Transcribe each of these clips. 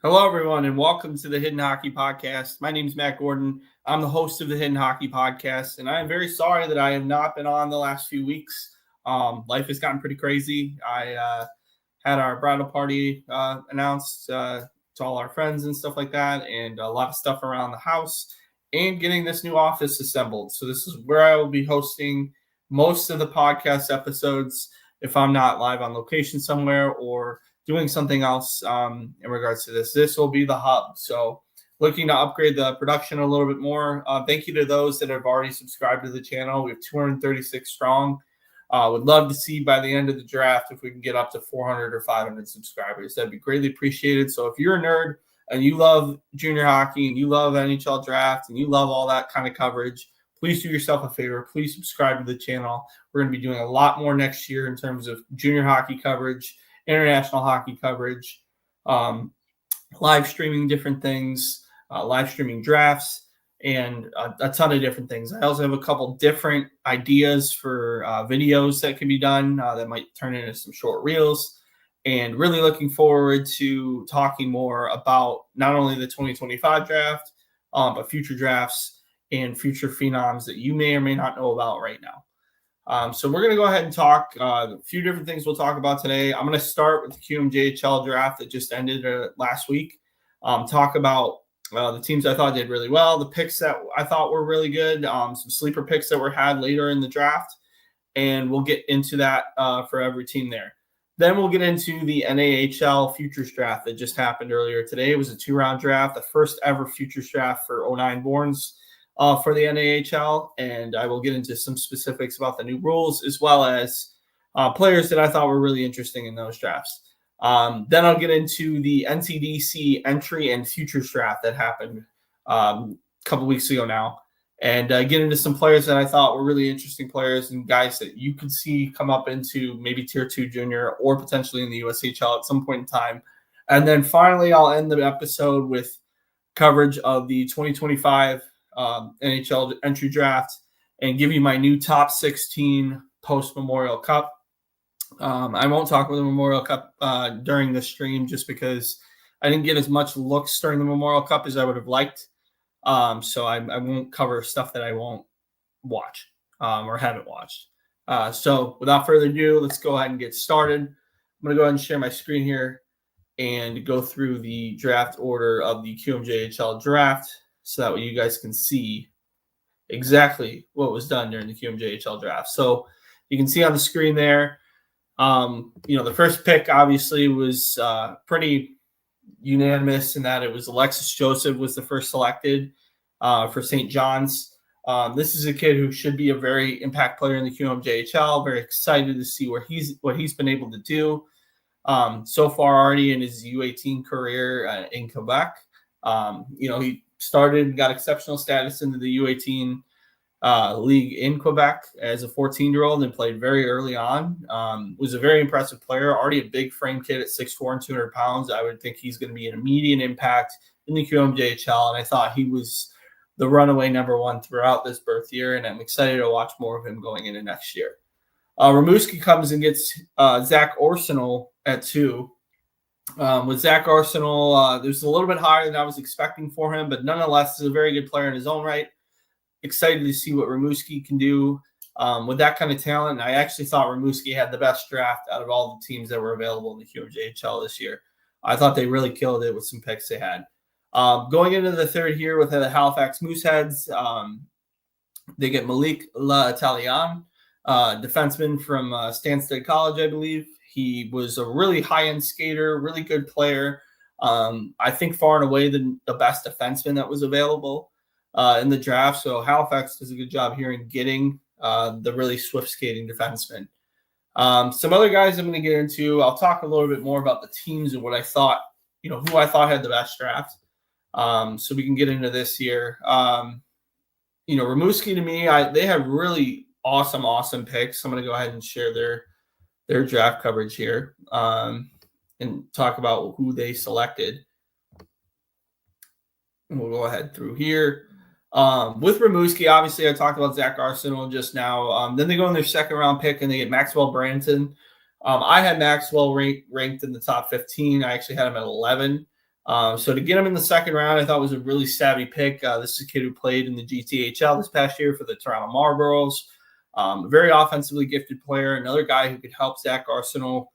Hello, everyone, and welcome to the Hidden Hockey Podcast. My name is Matt Gordon. I'm the host of the Hidden Hockey Podcast, and I am very sorry that I have not been on the last few weeks. Life has gotten pretty crazy. I had our bridal party announced to all our friends and stuff like that, and a lot of stuff around the house, and getting this new office assembled. So this is where I will be hosting most of the podcast episodes if I'm not live on location somewhere or doing something else in regards to this. This will be the hub. So looking to upgrade the production a little bit more. Thank you to those that have already subscribed to the channel. We have 236 strong. Would love to see by the end of the draft if we can get up to 400 or 500 subscribers. That'd be greatly appreciated. So if you're a nerd and you love junior hockey and you love NHL Draft and you love all that kind of coverage, please do yourself a favor. Please subscribe to the channel. We're going to be doing a lot more next year in terms of junior hockey coverage, international hockey coverage, live streaming different things, live streaming drafts, and a ton of different things. I also have a couple different ideas for videos that can be done that might turn into some short reels, and really looking forward to talking more about not only the 2025 draft, but future drafts and future phenoms that you may or may not know about right now. So we're going to go ahead and talk a few different things we'll talk about today. I'm going to start with the QMJHL Draft that just ended last week. Talk about the teams I thought did really well, the picks that I thought were really good, some sleeper picks that were had later in the draft, and we'll get into that for every team there. Then we'll get into the NAHL Futures Draft that just happened earlier today. It was a 2-round draft, the first ever Futures Draft for 09 borns. For the NAHL, and I will get into some specifics about the new rules as well as players that I thought were really interesting in those drafts. Then I'll get into the NCDC entry and futures draft that happened a couple weeks ago now, and get into some players that I thought were really interesting players and guys that you could see come up into maybe Tier 2 junior or potentially in the USHL at some point in time. And then finally, I'll end the episode with coverage of the 2025 NHL entry draft and give you my new top 16 post Memorial Cup. I won't talk about the Memorial Cup during the stream just because I didn't get as much looks during the Memorial Cup as I would have liked. So I won't cover stuff that I won't watch or haven't watched. So without further ado, let's go ahead and get started. I'm going to go ahead and share my screen here and go through the draft order of the QMJHL Draft, so that way you guys can see exactly what was done during the QMJHL Draft. So you can see on the screen there, the first pick obviously was pretty unanimous in that it was Alexis Joseph was the first selected for St. John's. This is a kid who should be a very impact player in the QMJHL. Very excited to see what he's been able to do so far already in his U18 career in Quebec. He started and got exceptional status into the U18 league in Quebec as a 14-year-old and played very early on. Was a very impressive player, already a big frame kid at 6'4" and 200 pounds. I would think he's going to be an immediate impact in the QMJHL, and I thought he was the runaway number one throughout this birth year, and I'm excited to watch more of him going into next year. Rimouski comes and gets Zach Arsenal at 2. With Zach Arsenal, there's a little bit higher than I was expecting for him, but nonetheless, is a very good player in his own right. Excited to see what Rimouski can do with that kind of talent. And I actually thought Rimouski had the best draft out of all the teams that were available in the QMJHL this year. I thought they really killed it with some picks they had. Going into the third here with the Halifax Mooseheads, they get Malik L'Italien, defenseman from Stansted College, I believe. He was a really high-end skater, really good player. I think far and away the best defenseman that was available in the draft. So Halifax does a good job here in getting the really swift skating defenseman. Some other guys I'm going to get into. I'll talk a little bit more about the teams and what I thought, who I thought had the best draft. So we can get into this here. Rimouski to me, they have really awesome picks. I'm going to go ahead and share their draft coverage here and talk about who they selected. And we'll go ahead through here. With Rimouski, obviously, I talked about Zach Arsenal just now. Then they go in their second round pick and they get Maxwell Branton. I had Maxwell ranked in the top 15. I actually had him at 11. So to get him in the second round, I thought was a really savvy pick. This is a kid who played in the GTHL this past year for the Toronto Marlboros. Very offensively gifted player, another guy who could help Zach Arsenal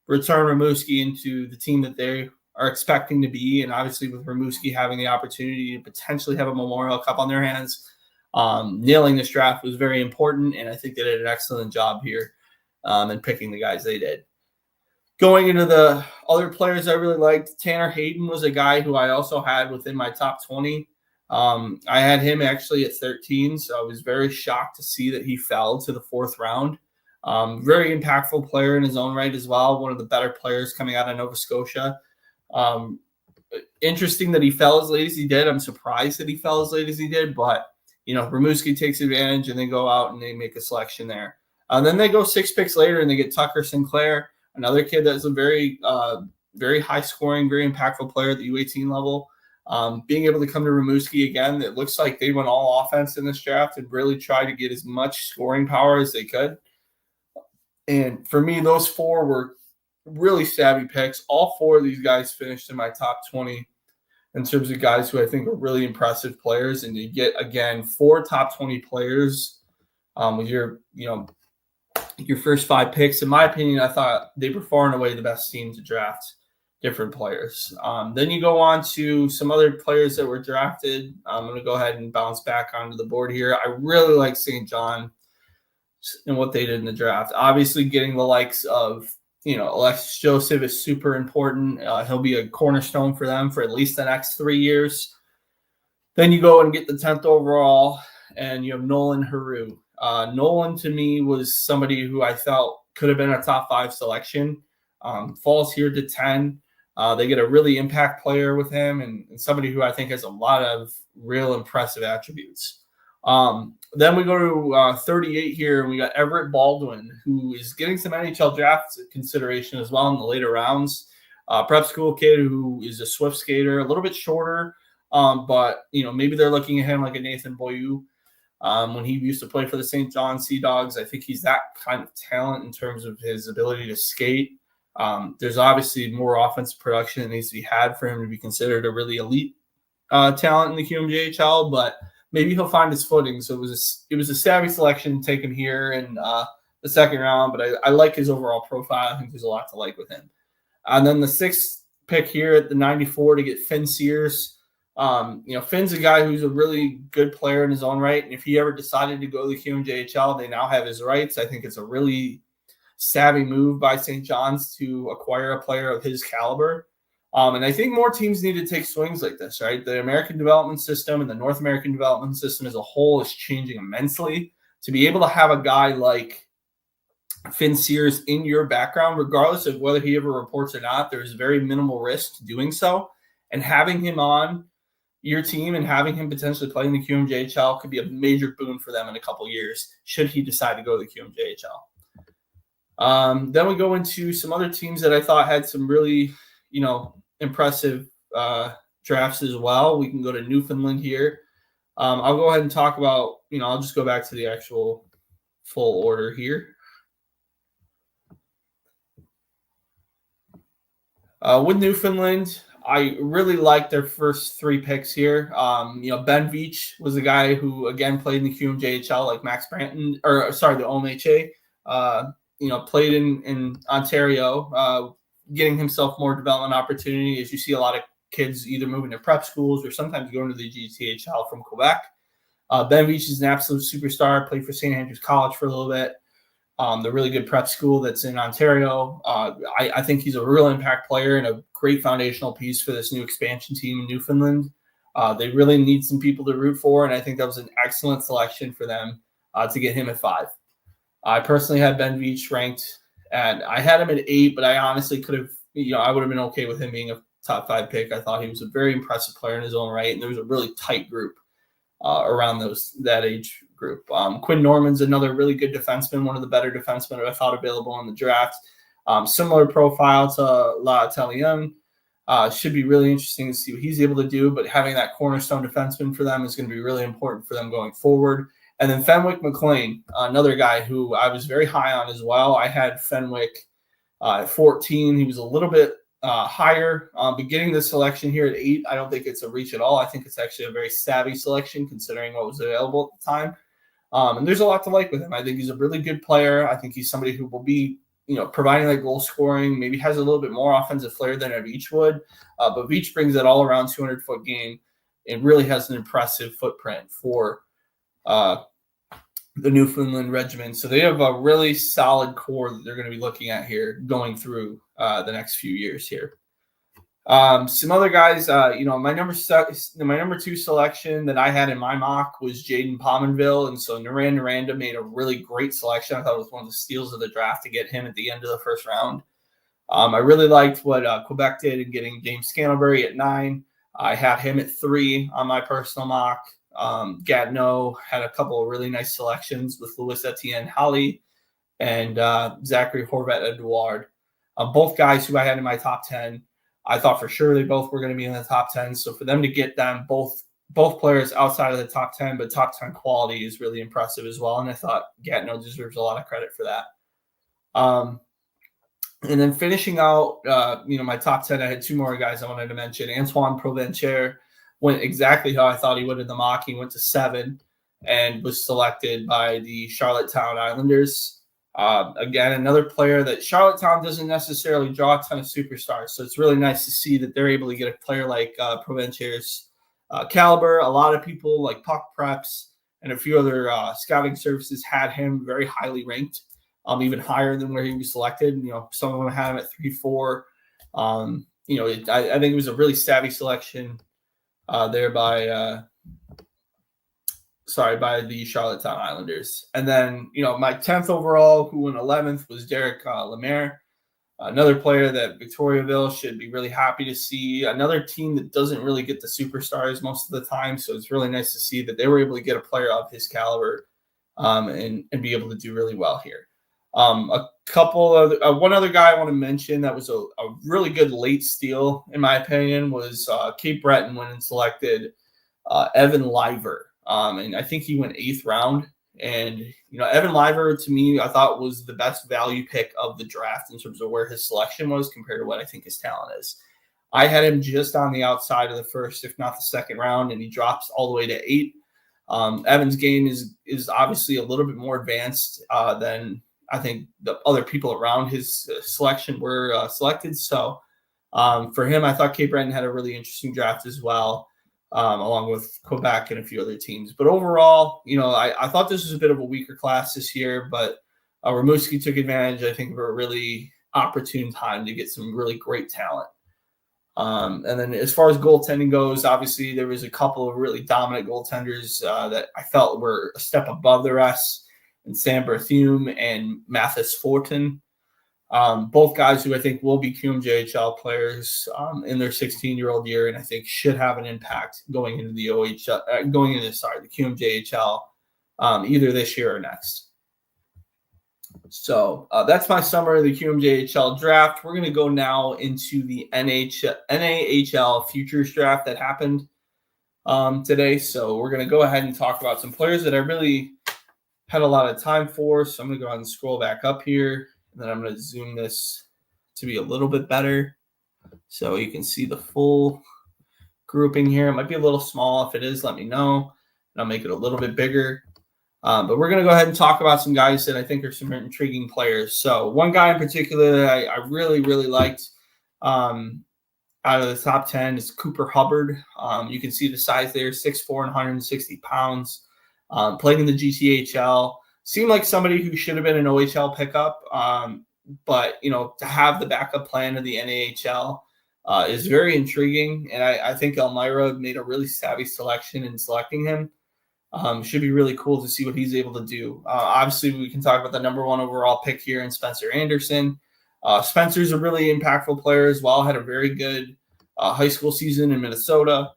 return Rimouski into the team that they are expecting to be. And obviously with Rimouski having the opportunity to potentially have a Memorial Cup on their hands, nailing this draft was very important. And I think they did an excellent job here in picking the guys they did. Going into the other players I really liked, Tanner Hayden was a guy who I also had within my top 20. I had him actually at 13, so I was very shocked to see that he fell to the fourth round. Very impactful player in his own right as well, one of the better players coming out of Nova Scotia. Interesting that he fell as late as he did. I'm surprised that he fell as late as he did, but, Rimouski takes advantage and they go out and they make a selection there. Then they go 6 picks later and they get Tucker Sinclair, another kid that's a very, very high scoring, very impactful player at the U18 level. Being able to come to Rimouski again, it looks like they went all offense in this draft and really tried to get as much scoring power as they could. And for me, those 4 were really savvy picks. All 4 of these guys finished in my top 20 in terms of guys who I think are really impressive players. And you get, again, 4 top 20 players with your first 5 picks. In my opinion, I thought they were far and away the best team to draft different players. Then you go on to some other players that were drafted. I'm going to go ahead and bounce back onto the board here. I really like St. John and what they did in the draft. Obviously, getting the likes of, Alexis Joseph is super important. He'll be a cornerstone for them for at least the next 3 years. Then you go and get the 10th overall, and you have Nolan Haru. Nolan, to me, was somebody who I felt could have been a top 5 selection. Falls here to 10. They get a really impact player with him and somebody who I think has a lot of real impressive attributes. Then we go to 38 here, and we got Everett Baldwin, who is getting some NHL draft consideration as well in the later rounds. Prep school kid who is a swift skater, a little bit shorter, but maybe they're looking at him like a Nathan Boyou. When he used to play for the St. John Sea Dogs, I think he's that kind of talent in terms of his ability to skate. There's obviously more offensive production that needs to be had for him to be considered a really elite talent in the QMJHL, but maybe he'll find his footing. So it was a savvy selection to take him here in the second round, but I like his overall profile. I think there's a lot to like with him. And then the 6th pick here at the 94 to get Finn Sears. Finn's a guy who's a really good player in his own right. And if he ever decided to go to the QMJHL, they now have his rights. I think it's a really savvy move by St. John's to acquire a player of his caliber. And I think more teams need to take swings like this, right? The American development system and the North American development system as a whole is changing immensely. To be able to have a guy like Finn Sears in your background, regardless of whether he ever reports or not, there's very minimal risk to doing so. And having him on your team and having him potentially play in the QMJHL could be a major boon for them in a couple of years, should he decide to go to the QMJHL. Then we go into some other teams that I thought had some really, impressive drafts as well. We can go to Newfoundland here. I'll go ahead and talk about, I'll just go back to the actual full order here. With Newfoundland, I really liked their first 3 picks here. Ben Veach was a guy who, again, played in the QMJHL like Max Branton, the OMHA. Played in Ontario, getting himself more development opportunity, as you see a lot of kids either moving to prep schools or sometimes going to the GTHL from Quebec. Ben Veach is an absolute superstar, played for St. Andrews College for a little bit. The really good prep school that's in Ontario. I think he's a real impact player and a great foundational piece for this new expansion team in Newfoundland. They really need some people to root for, and I think that was an excellent selection for them to get him at 5. I personally had Ben Veach ranked, and I had him at 8, but I honestly could have, I would have been okay with him being a top 5 pick. I thought he was a very impressive player in his own right, and there was a really tight group around that age group. Quinn Norman's another really good defenseman, one of the better defensemen that I thought available in the draft. Similar profile to La Italienne. Should be really interesting to see what he's able to do, but having that cornerstone defenseman for them is going to be really important for them going forward. And then Fenwick McLean, another guy who I was very high on as well. I had Fenwick at 14. He was a little bit higher. But getting the selection here at 8, I don't think it's a reach at all. I think it's actually a very savvy selection considering what was available at the time. And there's a lot to like with him. I think he's a really good player. I think he's somebody who will be, providing that goal scoring, maybe has a little bit more offensive flair than a Veach would. But Veach brings that all around 200-foot game and really has an impressive footprint for the Newfoundland regiment. So they have a really solid core that they're going to be looking at here going through the next few years here. Some other guys, my number 2 selection that I had in my mock was Jaden Pominville. And so Naranda made a really great selection. I thought it was one of the steals of the draft to get him at the end of the first round. I really liked what Quebec did in getting James Scantlebury at 9. I had him at 3 on my personal mock. Gatineau had a couple of really nice selections with Louis Etienne Halley and Zachary Horvat-Edouard. Both guys who I had in my top 10. I thought for sure they both were going to be in the top 10. So for them to get them both players outside of the top 10, but top 10 quality is really impressive as well. And I thought Gatineau deserves a lot of credit for that. And then finishing out, my top 10, I had 2 more guys I wanted to mention. Antoine Provencher went exactly how I thought he would in the mock. He went to 7 and was selected by the Charlottetown Islanders. Again, another player that Charlottetown doesn't necessarily draw a ton of superstars. So it's really nice to see that they're able to get a player like Provencher's caliber. A lot of people like Puck Preps and a few other scouting services had him very highly ranked, even higher than where he was selected. Some of them had him at 3-4. I think it was a really savvy selection there by the Charlottetown Islanders. And then, my 10th overall, who went 11th, was Derek Lemaire, another player that Victoriaville should be really happy to see. Another team that doesn't really get the superstars most of the time, so it's really nice to see that they were able to get a player of his caliber and be able to do really well here. One other guy I want to mention that was a really good late steal, in my opinion, was Cape Breton went and selected Evan Liver. And I think he went 8th round. And, Evan Liver, to me, I thought was the best value pick of the draft in terms of where his selection was compared to what I think his talent is. I had him just on the outside of the first, if not the second round, and he drops all the way to 8. Evan's game is obviously a little bit more advanced than I think the other people around his selection were selected. So for him, I thought Cape Breton had a really interesting draft as well. Along with Quebec and a few other teams. But overall, I thought this was a bit of a weaker class this year, but Rimouski took advantage, I think, of a really opportune time to get some really great talent. And then as far as goaltending goes, obviously there was a couple of really dominant goaltenders that I felt were a step above the rest, and Sam Berthume and Mathis Fortin. Both guys who I think will be QMJHL players in their 16-year-old year, and I think should have an impact going into the QMJHL either this year or next. So that's my summary of the QMJHL draft. We're going to go now into the NAHL Futures Draft that happened today. So we're going to go ahead and talk about some players that I really had a lot of time for. So I'm going to go ahead and scroll back up here. And then I'm going to zoom this to be a little bit better so you can see the full grouping here. It might be a little small. If it is, let me know, and I'll make it a little bit bigger. But we're going to go ahead and talk about some guys that I think are some intriguing players. So one guy in particular that I really, really liked out of the top 10 is Cooper Hubbard. You can see the size there, 6'4" and 160 pounds. Played in the GTHL. Seemed like somebody who should have been an OHL pickup, but, to have the backup plan of the NAHL is very intriguing. And I think Elmira made a really savvy selection in selecting him. Should be really cool to see what he's able to do. Obviously, we can talk about the number 1 overall pick here in Spencer Anderson. Spencer's a really impactful player as well. Had a very good high school season in Minnesota.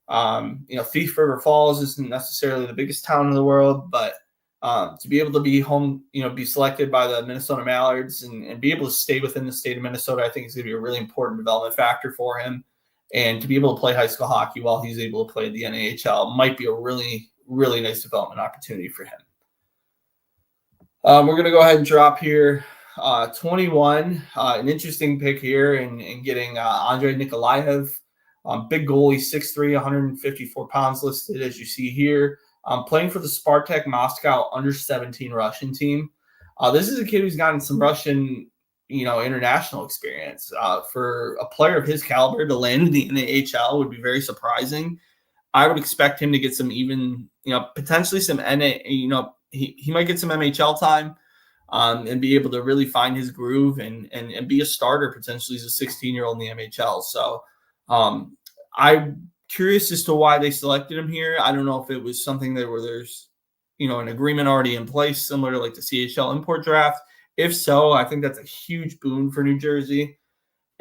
Thief River Falls isn't necessarily the biggest town in the world, but to be able to be home, be selected by the Minnesota Mallards and be able to stay within the state of Minnesota, I think is going to be a really important development factor for him. And to be able to play high school hockey while he's able to play the NAHL might be a really, really nice development opportunity for him. We're going to go ahead and drop here 21, an interesting pick here in getting Andrei Nikolaev. Big goalie, 6'3", 154 pounds listed, as you see here. Playing for the Spartak Moscow under-17 Russian team. This is a kid who's gotten some Russian, international experience. For a player of his caliber to land in the NAHL would be very surprising. I would expect him to get some even, potentially some he might get some MHL time. And be able to really find his groove and be a starter potentially as a 16-year-old in the MHL. So I'm curious as to why they selected him here. I don't know if it was something that where there's, an agreement already in place, similar to like the CHL import draft. If so, I think that's a huge boon for New Jersey.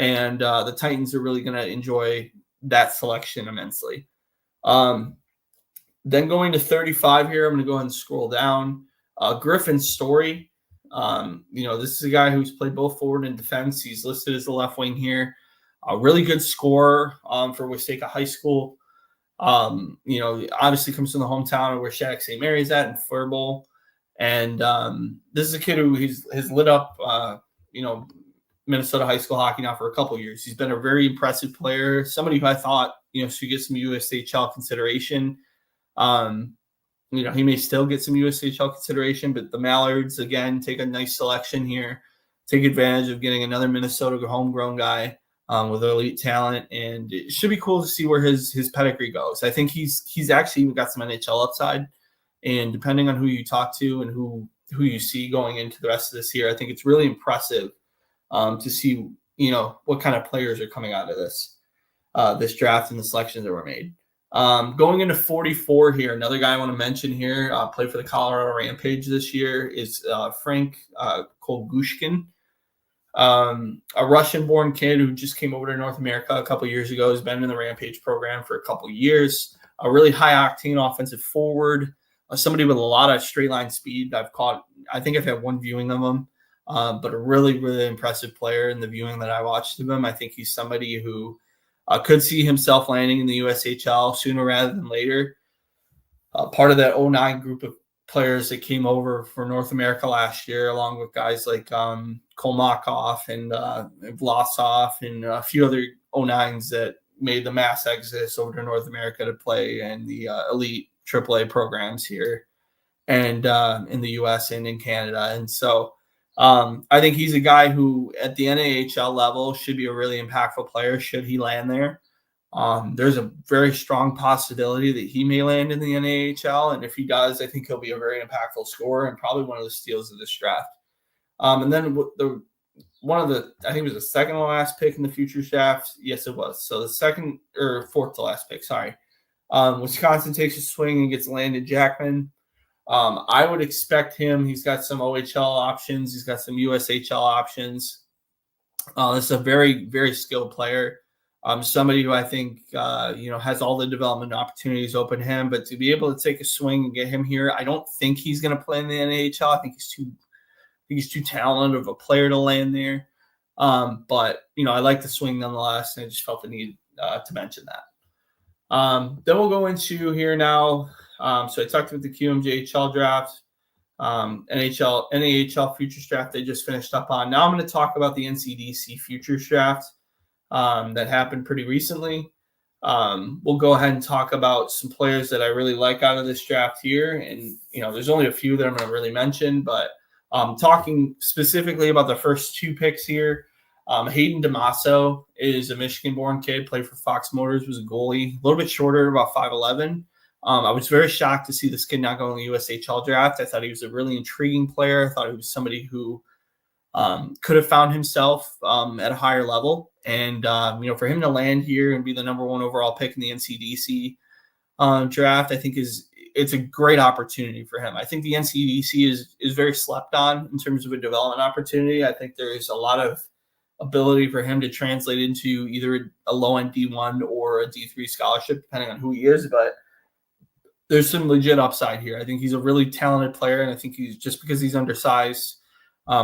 And the Titans are really going to enjoy that selection immensely. Then going to 35 here, I'm going to go ahead and scroll down. Griffin Story. This is a guy who's played both forward and defense. He's listed as the left wing here. A really good scorer for Waseca High School. Obviously comes from the hometown of where Shattuck St. Mary's at in Faribault. And this is a kid who has lit up, Minnesota high school hockey now for a couple of years. He's been a very impressive player, somebody who I thought, should get some USHL consideration. He may still get some USHL consideration, but the Mallards, again, take a nice selection here, take advantage of getting another Minnesota homegrown guy with elite talent, and it should be cool to see where his pedigree goes. I think he's actually even got some NHL upside, and depending on who you talk to and who you see going into the rest of this year, I think it's really impressive to see, what kind of players are coming out of this draft and the selections that were made. Going into 44 here, another guy I want to mention here, played for the Colorado Rampage this year, is Frank Kolgushkin, a Russian-born kid who just came over to North America a couple years ago. Has been in the Rampage program for a couple years. A really high-octane offensive forward, somebody with a lot of straight-line speed. I think I've had one viewing of him, but a really, really impressive player in the viewing that I watched of him. I think he's somebody who could see himself landing in the USHL sooner rather than later. Part of that 09 group of players that came over for North America last year, along with guys like Kolmakov and Vlasov and a few other 09s that made the mass exodus over to North America to play in the elite AAA programs here and in the US and in Canada. And so I think he's a guy who at the NAHL level should be a really impactful player should he land there. There's a very strong possibility that he may land in the NAHL, and if he does, I think he'll be a very impactful scorer and probably one of the steals of this draft. And then I think it was the second to last pick in the Futures Draft. Yes, it was. So the second or fourth to last pick, sorry. Wisconsin takes a swing and gets Landon Jackman. I would expect him. He's got some OHL options. He's got some USHL options. This is a very, very skilled player. Somebody who I think, has all the development opportunities open to him, but to be able to take a swing and get him here, I don't think he's going to play in the NHL. I think he's too talented of a player to land there. But I like the swing nonetheless, and I just felt the need to mention that. Then we'll go into here now. So I talked about the QMJHL Draft, NAHL Futures Draft they just finished up on. Now I'm going to talk about the NCDC Futures Draft that happened pretty recently. We'll go ahead and talk about some players that I really like out of this draft here. And, there's only a few that I'm going to really mention, but talking specifically about the first two picks here, Hayden DeMasso is a Michigan-born kid, played for Fox Motors, was a goalie, a little bit shorter, about 5'11". I was very shocked to see this kid not go in the USHL draft. I thought he was a really intriguing player. I thought he was somebody who could have found himself at a higher level. And, for him to land here and be the number one overall pick in the NCDC draft, I think it's a great opportunity for him. I think the NCDC is very slept on in terms of a development opportunity. I think there's a lot of ability for him to translate into either a low-end D1 or a D3 scholarship, depending on who he is. But there's some legit upside here. I think he's a really talented player, and I think he's just because he's undersized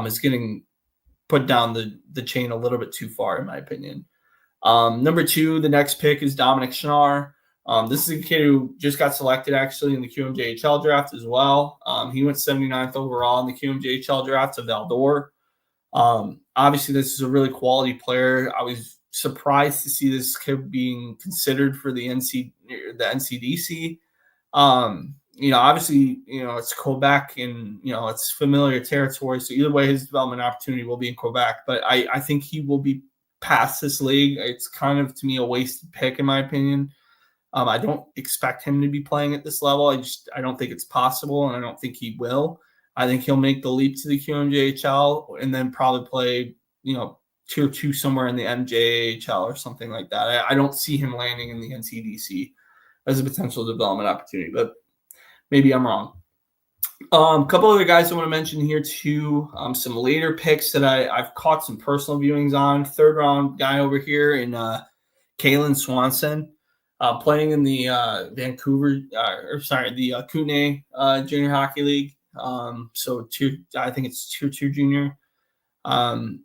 is getting put down the chain a little bit too far, in my opinion. Number two, the next pick is Dominic Schnarr. This is a kid who just got selected actually in the QMJHL draft as well. He went 79th overall in the QMJHL draft to Val d'Or. Obviously, this is a really quality player. I was surprised to see this kid being considered for the NCDC. Obviously, it's Quebec and, it's familiar territory. So either way, his development opportunity will be in Quebec. But I think he will be past this league. It's kind of, to me, a wasted pick, in my opinion. I don't expect him to be playing at this level. I don't think it's possible, and I don't think he will. I think he'll make the leap to the QMJHL and then probably play, tier 2 somewhere in the MJHL or something like that. I don't see him landing in the NCDC as a potential development opportunity, but maybe I'm wrong. A couple other guys I want to mention here too. Some later picks that I've caught some personal viewings on. Third round guy over here in Kalen Swanson, playing in the the Kootenay Junior Hockey League. I think it's tier 2 junior.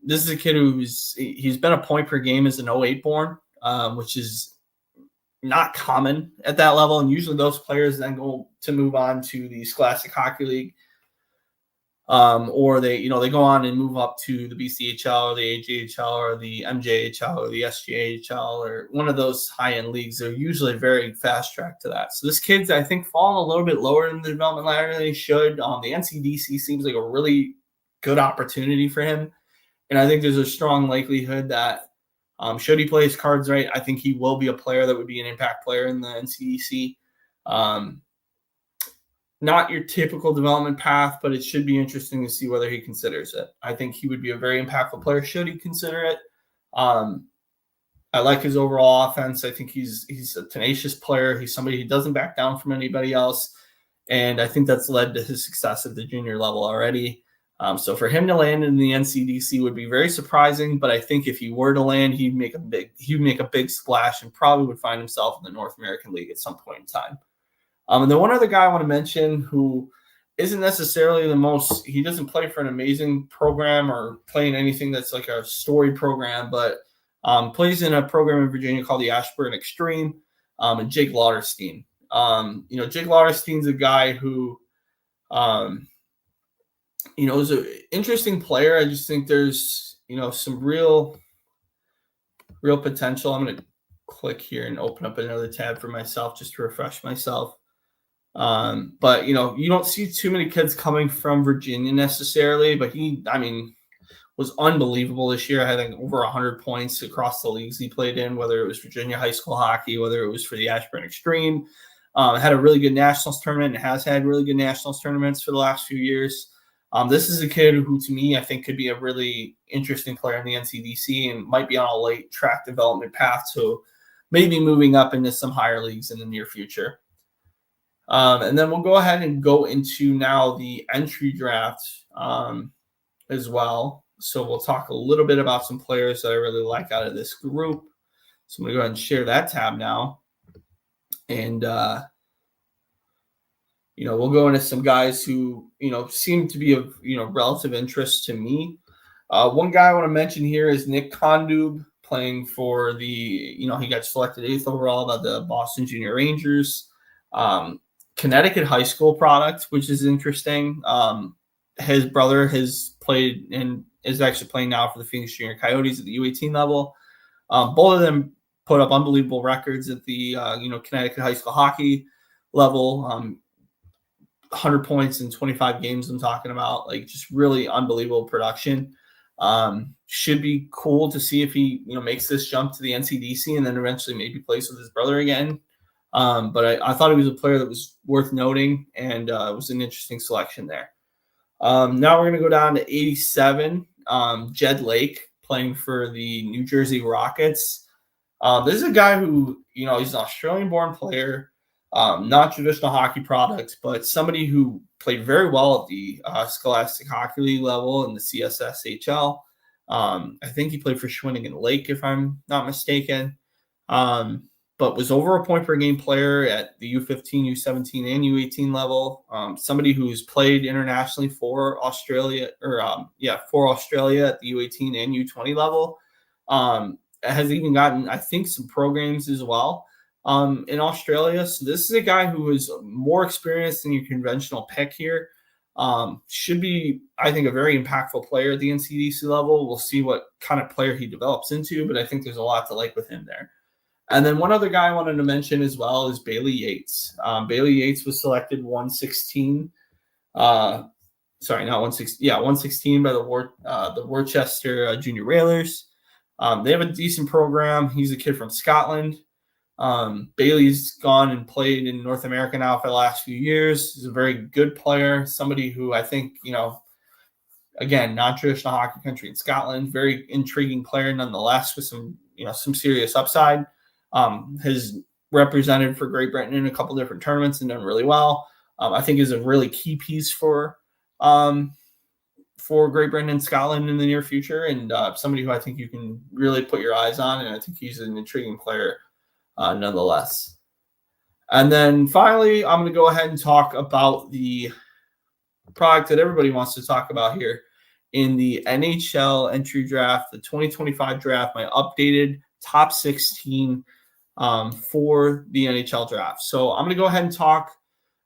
This is a kid he's been a point per game as an 08 born, which is not common at that level. And usually those players then go to move on to the Scholastic Hockey League. Or they go on and move up to the BCHL or the AJHL or the MJHL or the SJHL or one of those high-end leagues. They're usually very fast track to that. So this kid's, I think, fallen a little bit lower in the development ladder than he should. The NCDC seems like a really good opportunity for him. And I think there's a strong likelihood that should he play his cards right, I think he will be a player that would be an impact player in the NCDC. Not your typical development path, but it should be interesting to see whether he considers it. I think he would be a very impactful player should he consider it. I like his overall offense. I think he's a tenacious player. He's somebody who doesn't back down from anybody else. And I think that's led to his success at the junior level already. So for him to land in the NCDC would be very surprising, but I think if he were to land, he'd make a big splash and probably would find himself in the North American League at some point in time. And then one other guy I want to mention who isn't necessarily he doesn't play for an amazing program or play in anything that's like a story program, but plays in a program in Virginia called the Ashburn Extreme, and Jake Lauterstein. Jake Lauterstein's a guy who, is an interesting player. I just think there's, some real potential. I'm going to click here and open up another tab for myself just to refresh myself. But you don't see too many kids coming from Virginia necessarily, but he was unbelievable this year. I think over 100 points across the leagues he played in, whether it was Virginia high school hockey, whether it was for the Ashburn Extreme. Had a really good nationals tournament and has had really good nationals tournaments for the last few years. This is a kid who, to me, I think could be a really interesting player in the NCDC and might be on a late track development path, so maybe moving up into some higher leagues in the near future. And then we'll go ahead and go into now the entry draft as well. So we'll talk a little bit about some players that I really like out of this group. So I'm going to go ahead and share that tab now. And, we'll go into some guys who, seem to be of, relative interest to me. One guy I want to mention here is Nick Kondub, playing for he got selected 8th overall by the Boston Junior Rangers. Connecticut high school product, which is interesting. His brother has played and is actually playing now for the Phoenix Junior Coyotes at the U18 level. Both of them put up unbelievable records at the Connecticut high school hockey level. 100 points in 25 games I'm talking about, like just really unbelievable production. Should be cool to see if he makes this jump to the NCDC and then eventually maybe plays with his brother again. But I thought he was a player that was worth noting, and it was an interesting selection there. Now we're going to go down to 87, Jed Lake, playing for the New Jersey Rockets. This is a guy who, he's an Australian-born player, not traditional hockey product, but somebody who played very well at the Scholastic Hockey League level and the CSSHL. I think he played for Shawinigan Lake, if I'm not mistaken. But was over a point per game player at the U15, U17, and U18 level. Somebody who's played internationally for Australia, for Australia at the U18 and U20 level. Has even gotten, I think, some pro games as well in Australia. So this is a guy who is more experienced than your conventional pick here. Should be, I think, a very impactful player at the NCDC level. We'll see what kind of player he develops into, but I think there's a lot to like with him there. And then one other guy I wanted to mention as well is Bailey Yates. Bailey Yates was selected 116. Sorry, not 116. Yeah, 116 by the Worcester Junior Railers. They have a decent program. He's a kid from Scotland. Bailey's gone and played in North America now for the last few years. He's a very good player, somebody who I think, again, non-traditional hockey country in Scotland, very intriguing player nonetheless with some serious upside. Has represented for Great Britain in a couple different tournaments and done really well. I think is a really key piece for Great Britain and Scotland in the near future, and somebody who I think you can really put your eyes on, and I think he's an intriguing player nonetheless. And then finally, I'm going to go ahead and talk about the product that everybody wants to talk about here in the NHL entry draft, the 2025 draft, my updated top 16 for the NHL draft. So I'm going to go ahead and talk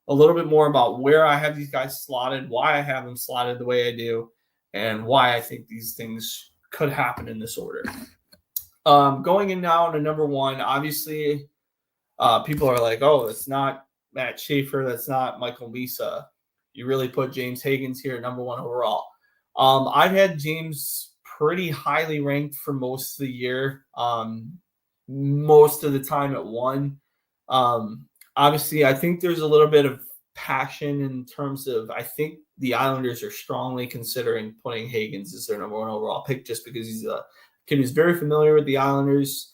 a little bit more about where I have these guys slotted, why I have them slotted the way I do, and why I think these things could happen in this order. Going in now to number one, obviously people are like, oh, that's not Matt Schaefer, that's not Michael Misa. You really put James Higgins here at number one overall. I've had James pretty highly ranked for most of the year, most of the time at one. Obviously, I think there's a little bit of passion in terms of, I think the Islanders are strongly considering putting Higgins as their number one overall pick just because he's a kid who's very familiar with the Islanders,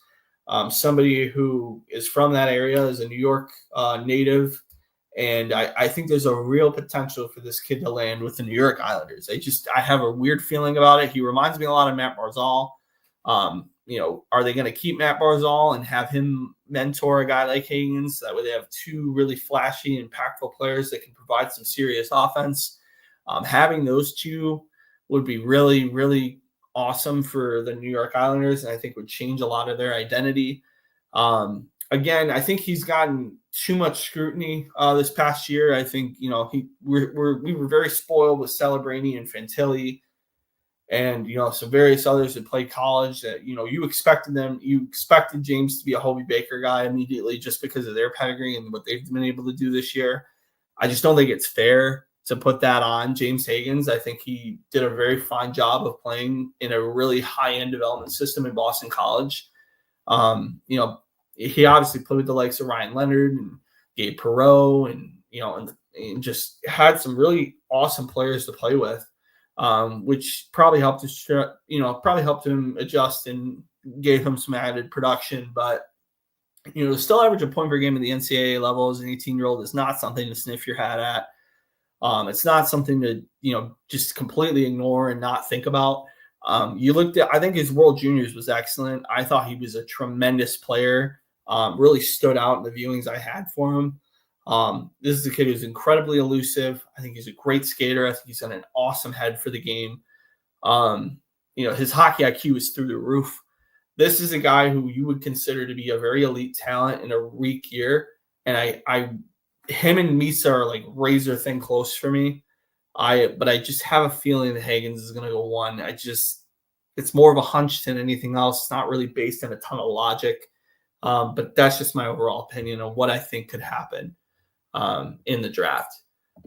somebody who is from that area, is a New York native, and I think there's a real potential for this kid to land with the New York Islanders. I have a weird feeling about it. He reminds me a lot of Matt Barzal. Are they going to keep Matt Barzal and have him mentor a guy like Higgins? That way they have two really flashy, impactful players that can provide some serious offense. Having those two would be really, really awesome for the New York Islanders, and I think would change a lot of their identity. Again, I think he's gotten too much scrutiny this past year. I think, we were very spoiled with Celebrini and Fantilli, and some various others that played college that you expected James to be a Hobie Baker guy immediately just because of their pedigree and what they've been able to do this year. I just don't think it's fair to put that on James Higgins. I think he did a very fine job of playing in a really high-end development system in Boston College. He obviously played with the likes of Ryan Leonard and Gabe Perreault and just had some really awesome players to play with. Which probably helped him adjust and gave him some added production. But, to still average a point per game at the NCAA level as an 18-year-old is not something to sniff your hat at. It's not something to, just completely ignore and not think about. I think his World Juniors was excellent. I thought he was a tremendous player, really stood out in the viewings I had for him. This is a kid who's incredibly elusive. I think he's a great skater. I think he's got an awesome head for the game. His hockey IQ is through the roof. This is a guy who you would consider to be a very elite talent in a weak year. And him and Misa are like razor thin close for me. But I just have a feeling that Higgins is going to go one. It's more of a hunch than anything else. It's not really based on a ton of logic. But that's just my overall opinion on what I think could happen in the draft.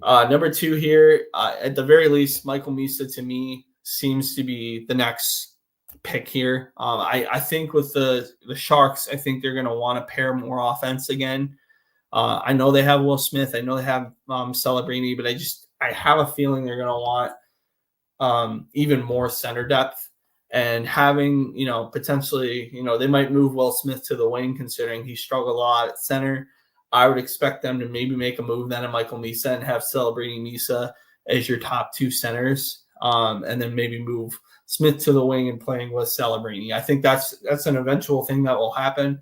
Number two here, at the very least, Michael Misa to me seems to be the next pick here. I think with the Sharks, I think they're going to want to pair more offense again. I know they have Will Smith. I know they have Celebrini, but I have a feeling they're going to want even more center depth. And having, potentially, they might move Will Smith to the wing considering he struggled a lot at center. I would expect them to maybe make a move then at Michael Misa and have Celebrini Misa as your top two centers, and then maybe move Smith to the wing and playing with Celebrini. I think that's an eventual thing that will happen.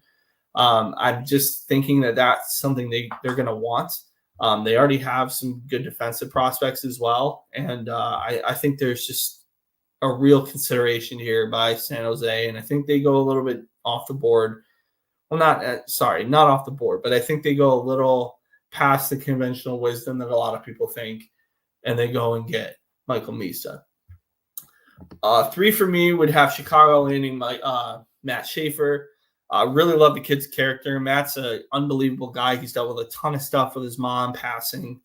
I'm just thinking that that's something they're going to want. They already have some good defensive prospects as well, and I think there's just a real consideration here by San Jose, and I think they go a little bit off the board. Well, not off the board, but I think they go a little past the conventional wisdom that a lot of people think. and they go and get Michael Misa. 3 for me would have Chicago landing Matt Schaefer. I really love the kid's character. Matt's an unbelievable guy. He's dealt with a ton of stuff with his mom passing.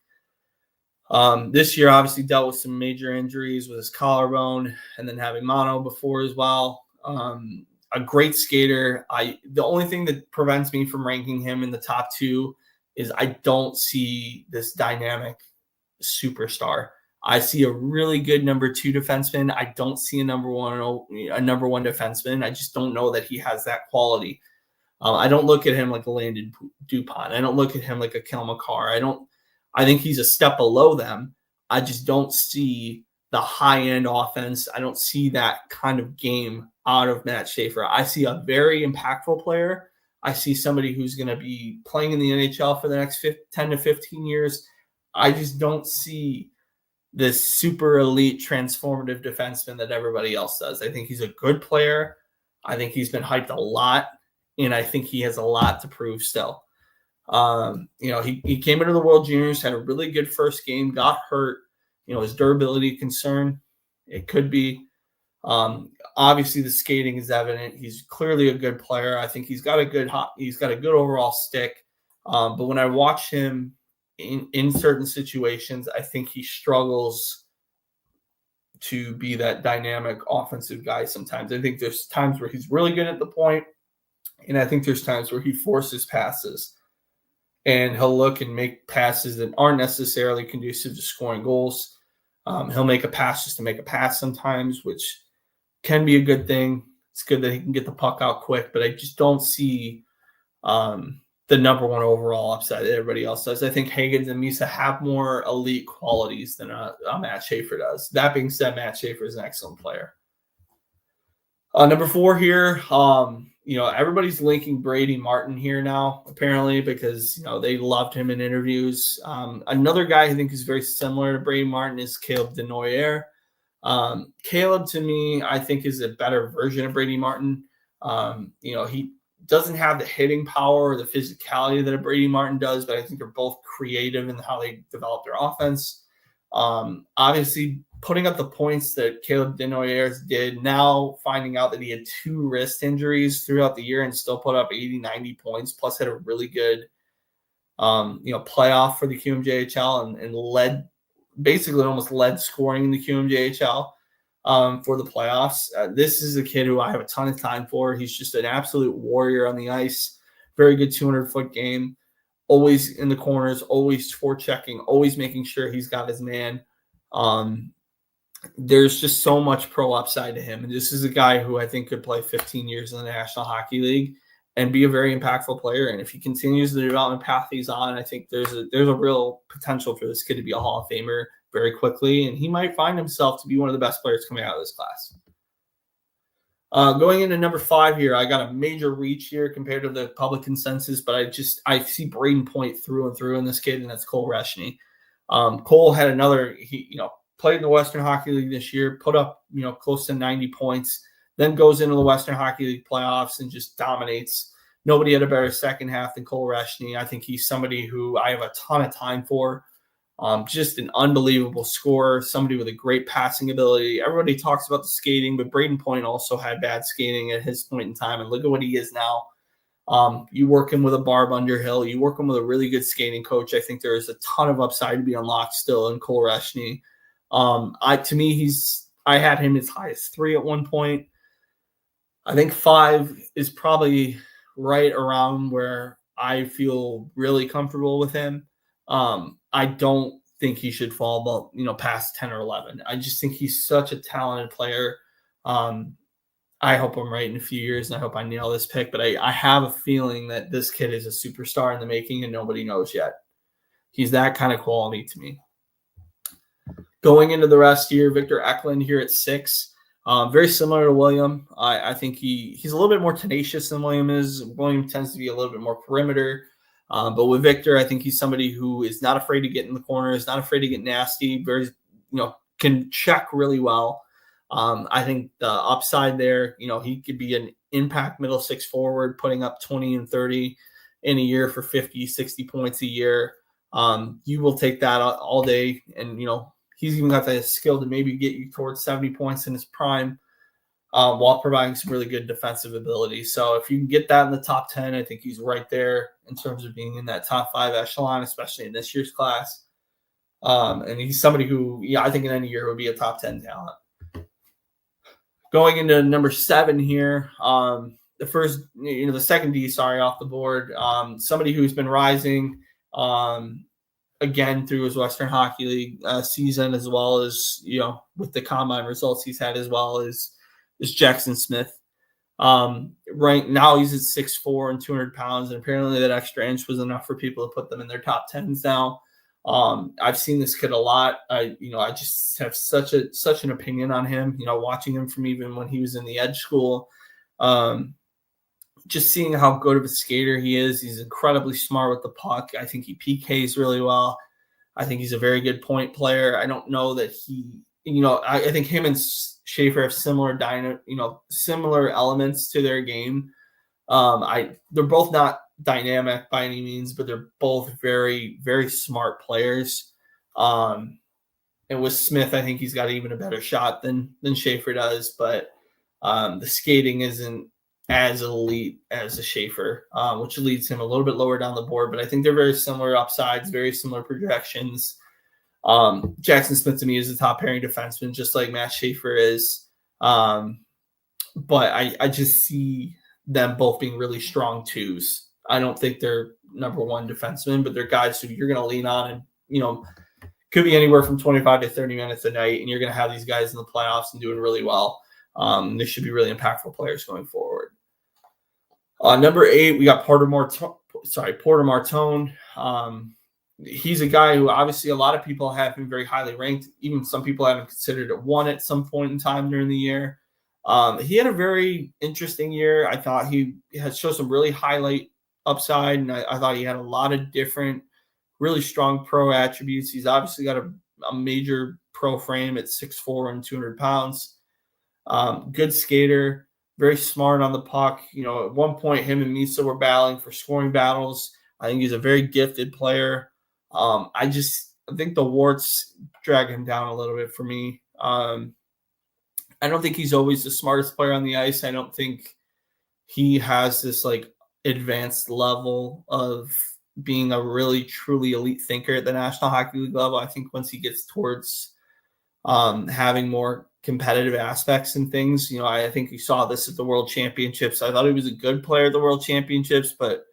This year, obviously, dealt with some major injuries with his collarbone and then having mono before as well. A great skater. The only thing that prevents me from ranking him in the top 2 is I don't see this dynamic superstar. I see a really good number 2 defenseman. I don't see a number one defenseman. I just don't know that he has that quality. I don't look at him like a Landon Dupont. I don't look at him like a Kel McCarr. I think he's a step below them. I just don't see the high-end offense. I don't see that kind of game out of Matt Schaefer. I see a very impactful player. I see somebody who's going to be playing in the NHL for the next 10 to 15 years. I just don't see this super elite transformative defenseman that everybody else does. I think he's a good player. I think he's been hyped a lot, and I think he has a lot to prove still. He came into the World Juniors, had a really good first game, got hurt. His durability concern, it could be. Obviously the skating is evident. He's clearly a good player. I think he's got a good overall stick. But when I watch him in certain situations, I think he struggles to be that dynamic offensive guy sometimes. I think there's times where he's really good at the point, and I think there's times where he forces passes. And he'll look and make passes that aren't necessarily conducive to scoring goals. He'll make a pass just to make a pass sometimes, which can be a good thing. It's good that he can get the puck out quick, but I just don't see the number 1 overall upside that everybody else does. I think Higgins and Misa have more elite qualities than Matt Schaefer does. That being said, Matt Schaefer is an excellent player. Number 4 here, everybody's linking Brady Martin here now, apparently, because, they loved him in interviews. Another guy I think is very similar to Brady Martin is Caleb Denoyer. Caleb, to me, I think is a better version of Brady Martin. He doesn't have the hitting power or the physicality that a Brady Martin does, but I think they're both creative in how they develop their offense. Obviously, putting up the points that Caleb Denoyer did, now finding out that he had 2 wrist injuries throughout the year and still put up 80, 90 points, plus had a really good, playoff for the QMJHL and almost led scoring in the QMJHL for the playoffs. This is a kid who I have a ton of time for. He's just an absolute warrior on the ice. Very good 200-foot game. Always in the corners, always forechecking, always making sure he's got his man. There's just so much pro upside to him. And this is a guy who I think could play 15 years in the National Hockey League and be a very impactful player. And if he continues the development path he's on, I think there's a real potential for this kid to be a Hall of Famer very quickly. And he might find himself to be one of the best players coming out of this class. Going into number 5 here, I got a major reach here compared to the public consensus, but I see Braden Point through and through in this kid, and that's Cole Reshney. Cole had played in the Western Hockey League this year, put up, close to 90 points, then goes into the Western Hockey League playoffs and just dominates. Nobody had a better second half than Cole Reshney. I think he's somebody who I have a ton of time for. Just an unbelievable scorer, somebody with a great passing ability. Everybody talks about the skating, but Braden Point also had bad skating at his point in time, and look at what he is now. You work him with a Barb Underhill. You work him with a really good skating coach. I think there is a ton of upside to be unlocked still in Cole Reshney. I had him as high as 3 at one point. I think 5 is probably right around where I feel really comfortable with him. I don't think he should fall past 10 or 11. I just think he's such a talented player. I hope I'm right in a few years, and I hope I nail this pick, but I have a feeling that this kid is a superstar in the making and nobody knows yet. He's that kind of quality to me. Going into the rest here, Victor Eklund here at 6. Very similar to William. I think he's a little bit more tenacious than William is. William tends to be a little bit more perimeter. But with Victor, I think he's somebody who is not afraid to get in the corners, not afraid to get nasty, very, can check really well. I think the upside there, he could be an impact middle 6 forward, putting up 20 and 30 in a year for 50, 60 points a year. You will take that all day, and, he's even got the skill to maybe get you towards 70 points in his prime, while providing some really good defensive ability. So if you can get that in the top 10, I think he's right there in terms of being in that top 5 echelon, especially in this year's class. And he's somebody who, I think in any year would be a top 10 talent. Going into number 7 here, the second D, off the board. Somebody who's been rising, again through his Western Hockey League season, as well as with the combine results he's had, as well as Jackson Smith. Right now he's at 6'4" and 200 pounds, and apparently that extra inch was enough for people to put them in their top 10s now. I've seen this kid a lot. I just have such an opinion on him, watching him from even when he was in the edge school. Just seeing how good of a skater he is. He's incredibly smart with the puck. I think he PKs really well. I think he's a very good point player. I don't know that I think him and Schaefer have similar elements to their game. They're both not dynamic by any means, but they're both very, very smart players. And with Smith, I think he's got even a better shot than Schaefer does, but the skating isn't as elite as the Schaefer, which leads him a little bit lower down the board. But I think they're very similar upsides, very similar projections. Jackson Smith to me is a top pairing defenseman, just like Matt Schaefer is. But I just see them both being really strong twos. I don't think they're number one defensemen, but they're guys who you're going to lean on, and could be anywhere from 25 to 30 minutes a night, and you're going to have these guys in the playoffs and doing really well. They should be really impactful players going forward. Number 8, we got Porter Martone. He's a guy who obviously a lot of people have him very highly ranked. Even some people have him considered a 1 at some point in time during the year. He had a very interesting year. I thought he had showed some really highlight upside, and I thought he had a lot of different really strong pro attributes. He's obviously got a major pro frame at 6'4" and 200 pounds. Good skater, very smart on the puck. At one point, him and Misa were battling for scoring battles. I think he's a very gifted player. I think the warts drag him down a little bit for me. I don't think he's always the smartest player on the ice. I don't think he has this advanced level of being a really truly elite thinker at the National Hockey League level. I think once he gets towards having more competitive aspects and things, I think you saw this at the World Championships. I thought he was a good player at the World Championships, but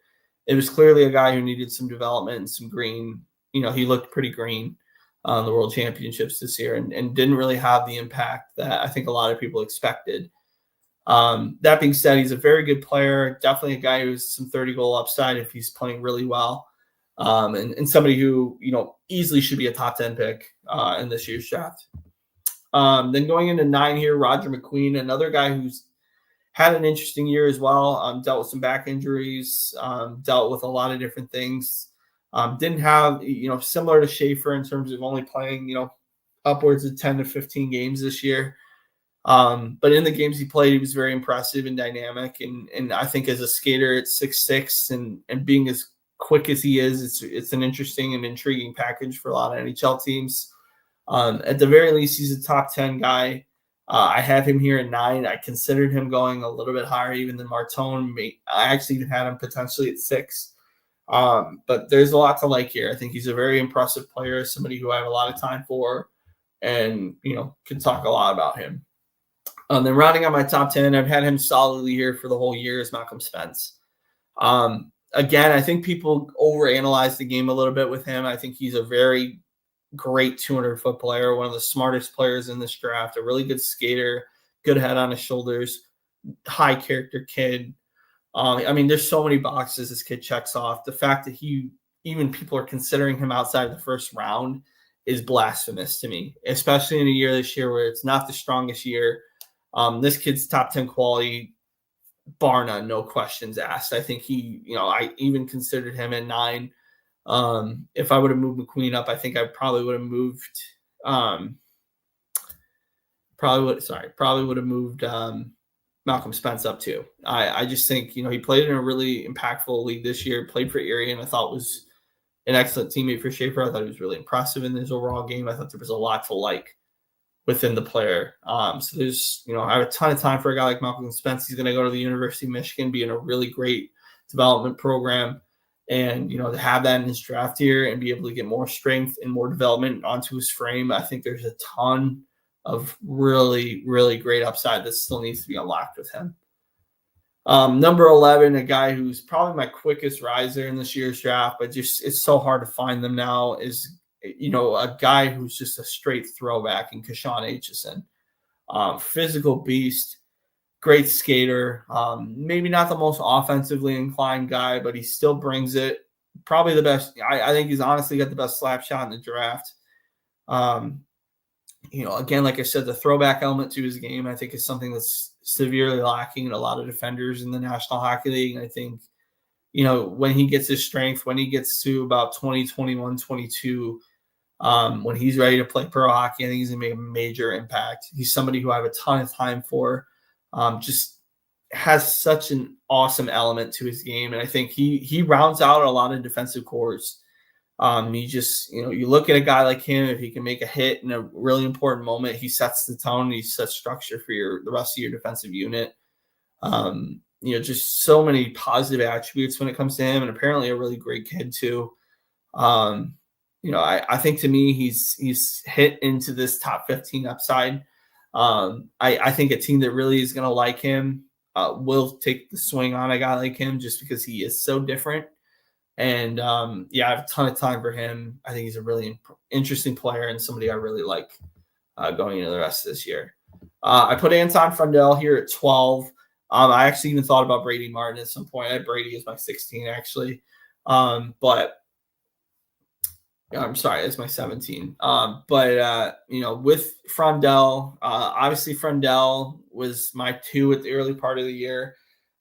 it was clearly a guy who needed some development and some green. He looked pretty green on the World Championships this year and didn't really have the impact that I think a lot of people expected. That being said, he's a very good player, definitely a guy who's some 30-goal upside if he's playing really well, and somebody who, easily should be a top 10 pick in this year's draft. Then going into 9 here, Roger McQueen, another guy who's had an interesting year as well, dealt with some back injuries, dealt with a lot of different things. Didn't have, similar to Schaefer in terms of only playing, upwards of 10 to 15 games this year. But in the games he played, he was very impressive and dynamic. And I think as a skater at 6'6" and being as quick as he is, it's an interesting and intriguing package for a lot of NHL teams. At the very least, he's a top 10 guy. I have him here at 9. I considered him going a little bit higher even than Martone. I actually even had him potentially at 6. But there's a lot to like here. I think he's a very impressive player, somebody who I have a lot of time for and, can talk a lot about him. Then rounding out my top 10, I've had him solidly here for the whole year, is Malcolm Spence. Again, I think people overanalyze the game a little bit with him. I think he's a very great 200-foot player, one of the smartest players in this draft, a really good skater, good head on his shoulders, high character kid. There's so many boxes this kid checks off. The fact that even people are considering him outside of the first round is blasphemous to me, especially in a year this year where it's not the strongest year. This kid's top 10 quality, bar none, no questions asked. I think I even considered him at 9. If I would have moved McQueen up, I think I probably would have moved, Malcolm Spence up too. I just think, he played in a really impactful league this year, played for Erie, and I thought was an excellent teammate for Schaefer. I thought he was really impressive in his overall game. I thought there was a lot to like within the player. So there's, I have a ton of time for a guy like Malcolm Spence. He's going to go to the University of Michigan, be in a really great development program. And, to have that in his draft year and be able to get more strength and more development onto his frame, I think there's a ton of really, really great upside that still needs to be unlocked with him. Number 11, a guy who's probably my quickest riser in this year's draft, but just it's so hard to find them now, is, a guy who's just a straight throwback in Kashawn Aitchison. Physical beast, great skater, maybe not the most offensively inclined guy, but he still brings it. Probably the best. I think he's honestly got the best slap shot in the draft. Again, like I said, the throwback element to his game, I think, is something that's severely lacking in a lot of defenders in the National Hockey League. And I think, when he gets his strength, when he gets to about 20, 21, 22, when he's ready to play pro hockey, I think he's going to make a major impact. He's somebody who I have a ton of time for. Just has such an awesome element to his game. And I think he rounds out a lot of defensive cores. He just, you look at a guy like him, if he can make a hit in a really important moment, he sets the tone, he sets structure for the rest of your defensive unit. Just so many positive attributes when it comes to him, and apparently a really great kid too. I think to me, he's hit into this top 15 upside. I think a team that really is going to like him will take the swing on a guy like him just because he is so different. And I have a ton of time for him. I think he's a really interesting player and somebody I really like going into the rest of this year. I put Anton Frundell here at 12. I actually even thought about Brady Martin at some point. I had Brady as my 16, actually. But I'm sorry, it's my 17. With Frundell, obviously Frundell was my 2 at the early part of the year.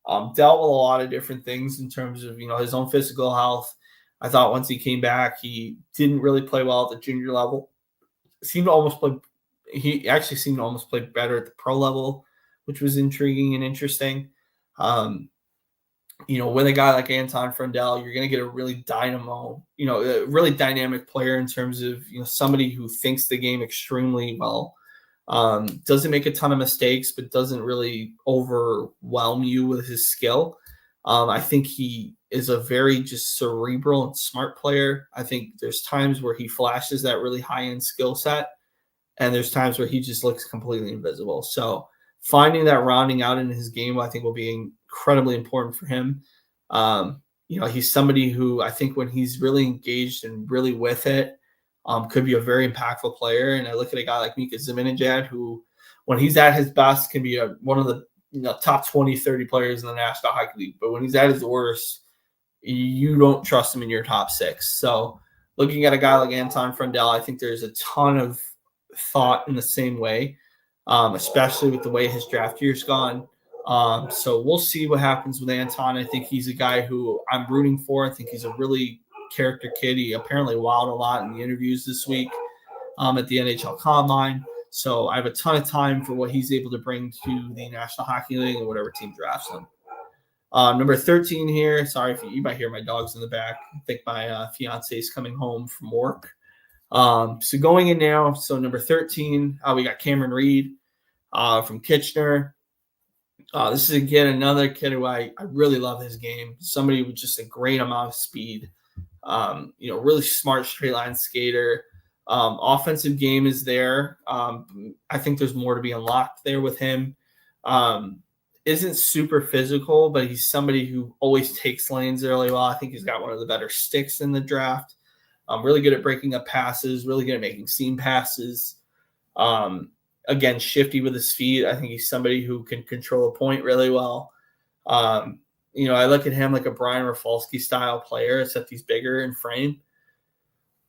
Dealt with a lot of different things in terms of, his own physical health. I thought once he came back, he didn't really play well at the junior level. He actually seemed to almost play better at the pro level, which was intriguing and interesting. With a guy like Anton Frundell, you're going to get a really a really dynamic player in terms of, somebody who thinks the game extremely well. Doesn't make a ton of mistakes, but doesn't really overwhelm you with his skill. I think he is a very just cerebral and smart player. I think there's times where he flashes that really high-end skill set, and there's times where he just looks completely invisible. So finding that rounding out in his game, I think, will be incredibly important for him. He's somebody who I think when he's really engaged and really with it, could be a very impactful player. And I look at a guy like Mika Zibanejad, who, when he's at his best, can be one of the top 20, 30 players in the National Hockey League. But when he's at his worst, you don't trust him in your top 6. So looking at a guy like Anton Frundell, I think there's a ton of thought in the same way, especially with the way his draft year's gone. So we'll see what happens with Anton. I think he's a guy who I'm rooting for. I think he's a really character kid. He apparently wowed a lot in the interviews this week at the NHL Combine. So I have a ton of time for what he's able to bring to the National Hockey League and whatever team drafts him. Number 13 here. Sorry if you might hear my dogs in the back. I think my fiance is coming home from work. So going in now. So number 13, we got Cameron Reed from Kitchener. This is, again, another kid who I really love his game. Somebody with just a great amount of speed. Really smart straight line skater. Offensive game is there. I think there's more to be unlocked there with him. Isn't super physical, but he's somebody who always takes lanes really well. I think he's got one of the better sticks in the draft. Really good at breaking up passes, really good at making seam passes. Again, shifty with his feet. I think he's somebody who can control a point really well. I look at him like a Brian Rafalski style player, except he's bigger in frame.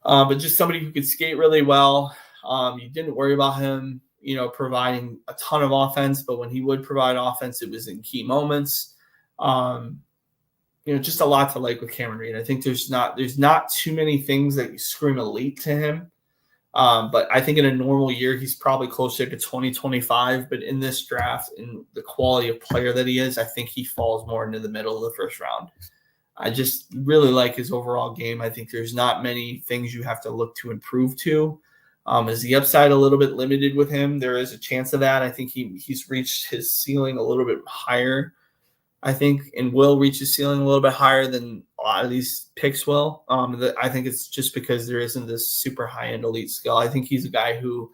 But just somebody who could skate really well. You didn't worry about him, providing a ton of offense, but when he would provide offense, it was in key moments. Just a lot to like with Cameron Reed. I think there's not too many things that scream elite to him. But I think in a normal year, he's probably closer to 2025. But in this draft, in the quality of player that he is, I think he falls more into the middle of the first round. I just really like his overall game. I think there's not many things you have to look to improve to. Is the upside a little bit limited with him? There is a chance of that. I think he's reached his ceiling a little bit higher, I think, and will reach his ceiling a little bit higher than a lot of these picks will. I think it's just because there isn't this super high-end elite skill. I think he's a guy who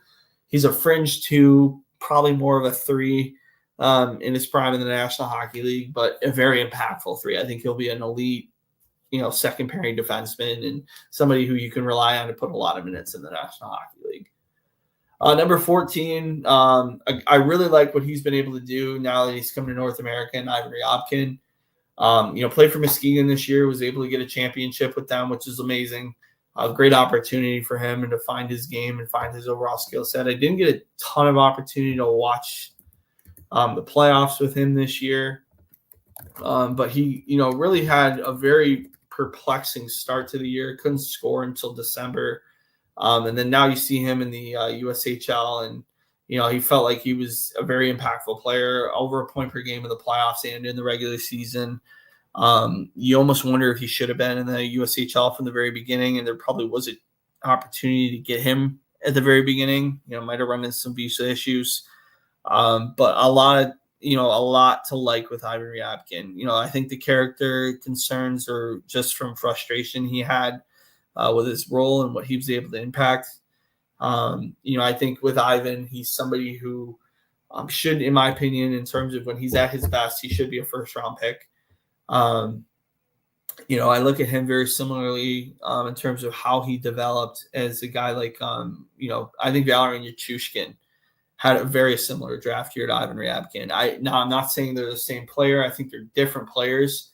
he's a fringe 2, probably more of a 3 in his prime in the National Hockey League, but a very impactful 3. I think he'll be an elite, second pairing defenseman and somebody who you can rely on to put a lot of minutes in the National Hockey League. Number 14, I really like what he's been able to do now that he's come to North America, and Ivan Ryabkin. Played for Muskegon this year, was able to get a championship with them, which is amazing. A great opportunity for him and to find his game and find his overall skill set. I didn't get a ton of opportunity to watch the playoffs with him this year, but he, really had a very perplexing start to the year. Couldn't score until December. And then now you see him in the USHL, and, he felt like he was a very impactful player, over a point per game in the playoffs and in the regular season. You almost wonder if he should have been in the USHL from the very beginning, and there probably was an opportunity to get him at the very beginning. Might have run into some visa issues. But a lot to like with Ivan Ryabkin. I think the character concerns are just from frustration he had with his role and what he was able to impact. I think with Ivan, he's somebody who should, in my opinion, in terms of when he's at his best, he should be a first-round pick. I look at him very similarly in terms of how he developed as a guy like, I think Valerian Yachushkin had a very similar draft year to Ivan Ryabkin. I'm not saying they're the same player. I think they're different players,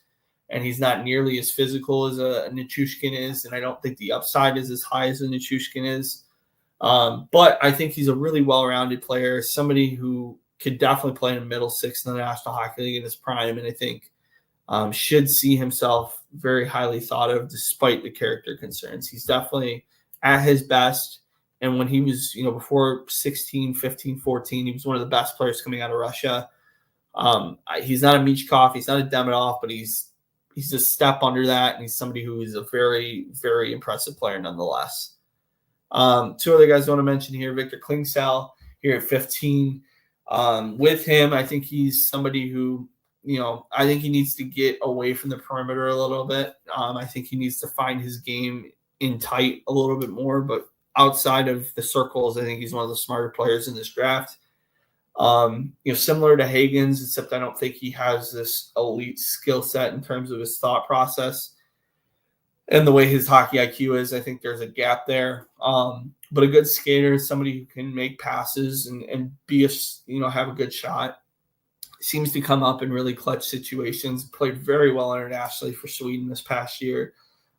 and he's not nearly as physical as a Nichushkin is, and I don't think the upside is as high as a Nichushkin is. But I think he's a really well-rounded player, somebody who could definitely play in a middle 6 in the National Hockey League in his prime, and I think should see himself very highly thought of despite the character concerns. He's definitely at his best. And when he was, before 16, 15, 14, he was one of the best players coming out of Russia. He's not a Michkov, he's not a Demidov, but he's a step under that, and he's somebody who is a very, very impressive player nonetheless. 2 other guys I want to mention here, Victor Klingsell here at 15. With him, I think he's somebody who, I think he needs to get away from the perimeter a little bit. I think he needs to find his game in tight a little bit more, but outside of the circles, I think he's one of the smarter players in this draft. Similar to Hagens, except I don't think he has this elite skill set in terms of his thought process and the way his hockey IQ is. I think there's a gap there. But a good skater is somebody who can make passes and be have a good shot. Seems to come up in really clutch situations. Played very well internationally for Sweden this past year.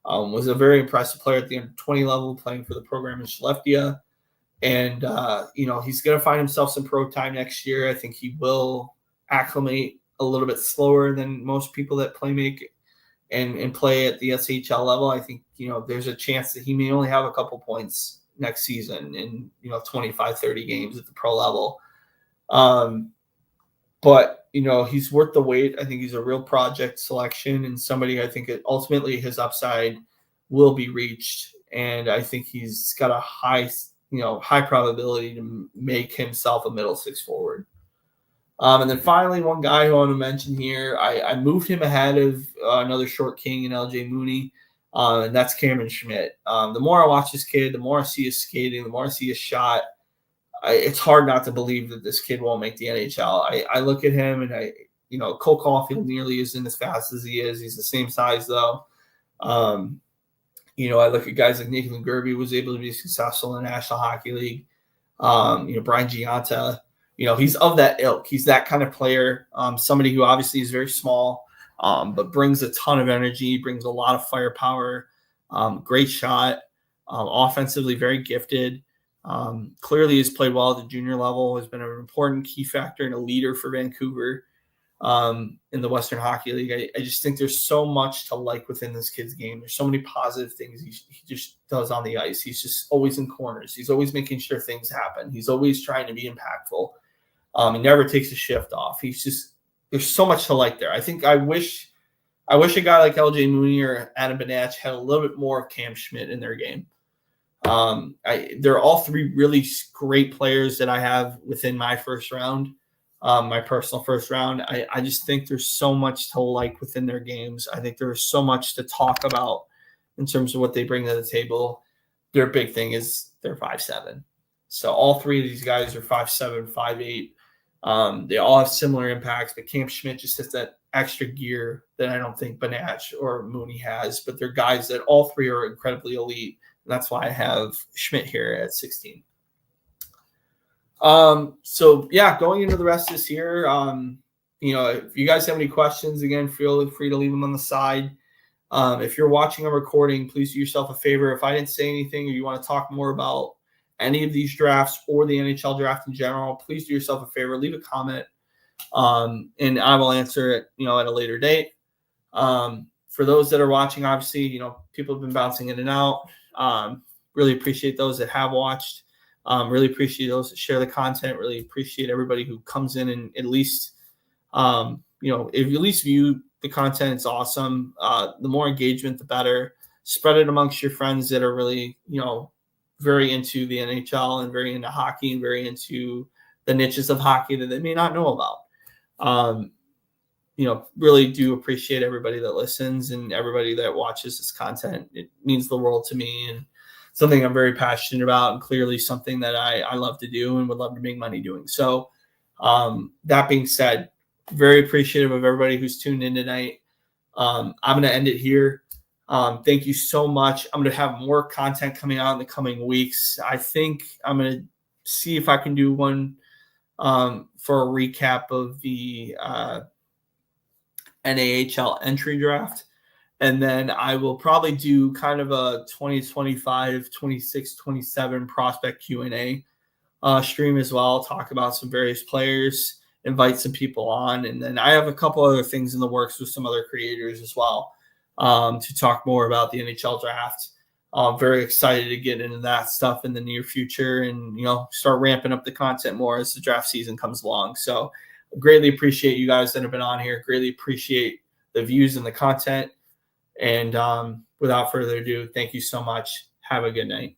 Was a very impressive player at the under 20 level, playing for the program in Skellefteå. And, he's going to find himself some pro time next year. I think he will acclimate a little bit slower than most people that make and play at the SHL level. I think, there's a chance that he may only have a couple points next season in, 25, 30 games at the pro level. But, he's worth the wait. I think he's a real project selection and somebody I think ultimately his upside will be reached. And I think he's got a high probability to make himself a middle 6 forward. And then finally, one guy who I want to mention here, I moved him ahead of another short king in LJ Mooney, and that's Cameron Schmidt. The more I watch this kid, the more I see his skating, the more I see his shot. It's hard not to believe that this kid won't make the NHL. I look at him and Cole Caulfield nearly isn't as fast as he is. He's the same size though. I look at guys like Nathan Gerby was able to be successful in the National Hockey League. Brian Gianta, he's of that ilk. He's that kind of player. Somebody who obviously is very small, but brings a ton of energy, brings a lot of firepower, great shot, offensively very gifted. Clearly has played well at the junior level, has been an important key factor and a leader for Vancouver in the Western Hockey League. I just think there's so much to like within this kid's game. There's so many positive things he just does on the ice. He's just always in corners. He's always making sure things happen. He's always trying to be impactful. He never takes a shift off. There's so much to like there. I wish I wish a guy like LJ Mooney or Adam Benach had a little bit more of Cam Schmidt in their game. They're all three really great players that I have within my first round, my personal first round. I just think there's so much to like within their games. I think there's so much to talk about in terms of what they bring to the table. Their big thing is they're 5'7". So all three of these guys are 5'7", 5'8". They all have similar impacts, but Cam Schmidt just has that extra gear that I don't think Benach or Mooney has. But they're guys that all three are incredibly elite. And that's why I have Schmidt here at 16. So yeah, going into the rest of this year, if you guys have any questions, again, feel free to leave them on the side. If you're watching a recording, please do yourself a favor. If I didn't say anything or you want to talk more about any of these drafts or the NHL draft in general, please do yourself a favor, leave a comment, and I will answer it, at a later date. For those that are watching, obviously, people have been bouncing in and out. Really appreciate those that have watched. Really appreciate those that share the content. Really appreciate everybody who comes in and at least, if you at least view the content, it's awesome. The more engagement, the better. Spread it amongst your friends that are really, very into the NHL and very into hockey and very into the niches of hockey that they may not know about. Really do appreciate everybody that listens and everybody that watches this content. It means the world to me and something I'm very passionate about, and clearly something that I love to do and would love to make money doing. So that being said, very appreciative of everybody who's tuned in tonight. I'm going to end it here. Thank you so much. I'm going to have more content coming out in the coming weeks. I think I'm going to see if I can do one for a recap of the NAHL entry draft. And then I will probably do kind of a 2025, 26, 27 prospect Q&A stream as well. Talk about some various players, invite some people on. And then I have a couple other things in the works with some other creators as well to talk more about the NHL draft. I'm very excited to get into that stuff in the near future and, start ramping up the content more as the draft season comes along. So greatly appreciate you guys that have been on here. Greatly appreciate the views and the content. And without further ado, thank you so much. Have a good night.